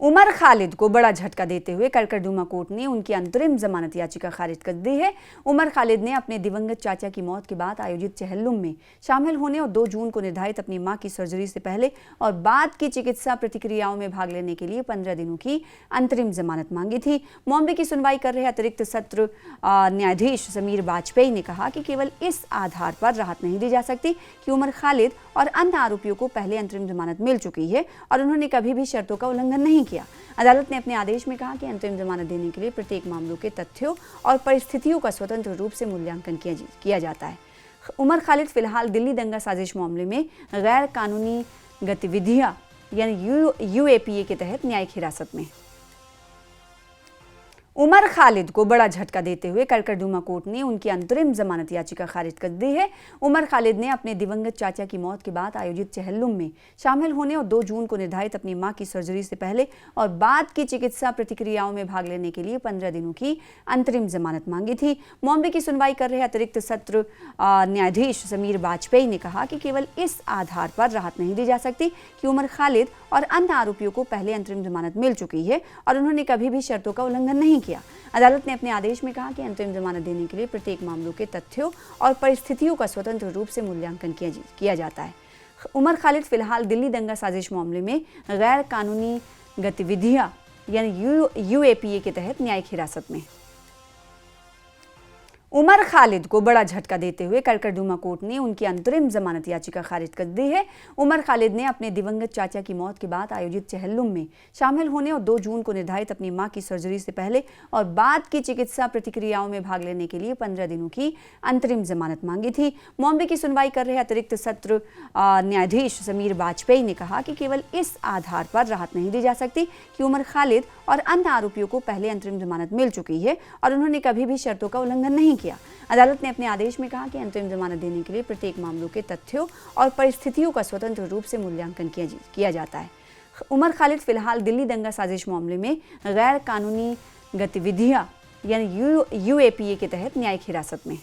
उमर खालिद को बड़ा झटका देते हुए कड़कड़दुमा कोर्ट ने उनकी अंतरिम जमानत याचिका खारिज कर दी है। उमर खालिद ने अपने दिवंगत चाचा की मौत के बाद आयोजित चहल्लुम में शामिल होने और 2 जून को निर्धारित अपनी मां की सर्जरी से पहले और बाद की चिकित्सा प्रतिक्रियाओं में भाग लेने के लिए 15 दिनों की अंतरिम जमानत मांगी थी। मामले की सुनवाई कर रहे अतिरिक्त सत्र न्यायाधीश समीर वाजपेयी ने कहा कि केवल इस आधार पर राहत नहीं दी जा सकती कि उमर खालिद और अन्य आरोपियों को पहले अंतरिम जमानत मिल चुकी है और उन्होंने कभी भी शर्तों का उल्लंघन नहीं किया। अदालत ने अपने आदेश में कहा कि अंतरिम जमानत देने के लिए प्रत्येक मामलों के तथ्यों और परिस्थितियों का स्वतंत्र रूप से मूल्यांकन किया जाता है। उमर खालिद फिलहाल दिल्ली दंगा साजिश मामले में गैर कानूनी गतिविधियां यानी यूएपीए के तहत न्यायिक हिरासत में। उमर खालिद को बड़ा झटका देते हुए कड़कड़दुमा कोर्ट ने उनकी अंतरिम जमानत याचिका खारिज कर दी है। उमर खालिद ने अपने दिवंगत चाचा की मौत के बाद आयोजित चहल्लुम में शामिल होने और 2 जून को निर्धारित अपनी मां की सर्जरी से पहले और बाद की चिकित्सा प्रतिक्रियाओं में भाग लेने के लिए 15 दिनों की अंतरिम जमानत मांगी थी। मामले की सुनवाई कर रहे अतिरिक्त सत्र न्यायाधीश समीर वाजपेयी ने कहा कि केवल इस आधार पर राहत नहीं दी जा सकती कि उमर खालिद और अन्य आरोपियों को पहले अंतरिम जमानत मिल चुकी है और उन्होंने कभी भी शर्तों का उल्लंघन नहीं किया। अदालत ने अपने आदेश में कहा कि अंतरिम जमानत देने के लिए प्रत्येक मामलों के तथ्यों और परिस्थितियों का स्वतंत्र रूप से मूल्यांकन किया जाता है। उमर खालिद फिलहाल दिल्ली दंगा साजिश मामले में गैर कानूनी गतिविधियां यानी यूएपीए के तहत न्यायिक हिरासत में। उमर खालिद को बड़ा झटका देते हुए कड़कड़दुमा कोर्ट ने उनकी अंतरिम जमानत याचिका खारिज कर दी है। उमर खालिद ने अपने दिवंगत चाचा की मौत के बाद आयोजित चहल्लुम में शामिल होने और 2 जून को निर्धारित अपनी मां की सर्जरी से पहले और बाद की चिकित्सा प्रतिक्रियाओं में भाग लेने के लिए 15 दिनों की अंतरिम जमानत मांगी थी। मामले की सुनवाई कर रहे अतिरिक्त सत्र न्यायाधीश समीर वाजपेयी ने कहा कि केवल इस आधार पर राहत नहीं दी जा सकती कि उमर खालिद और अन्य आरोपियों को पहले अंतरिम जमानत मिल चुकी है और उन्होंने कभी भी शर्तों का उल्लंघन नहीं किया। अदालत ने अपने आदेश में कहा कि अंतरिम जमानत देने के लिए प्रत्येक मामलों के तथ्यों और परिस्थितियों का स्वतंत्र रूप से मूल्यांकन किया जाता है। उमर खालिद फिलहाल दिल्ली दंगा साजिश मामले में गैर कानूनी गतिविधियां यानी यूएपीए के तहत न्यायिक हिरासत में।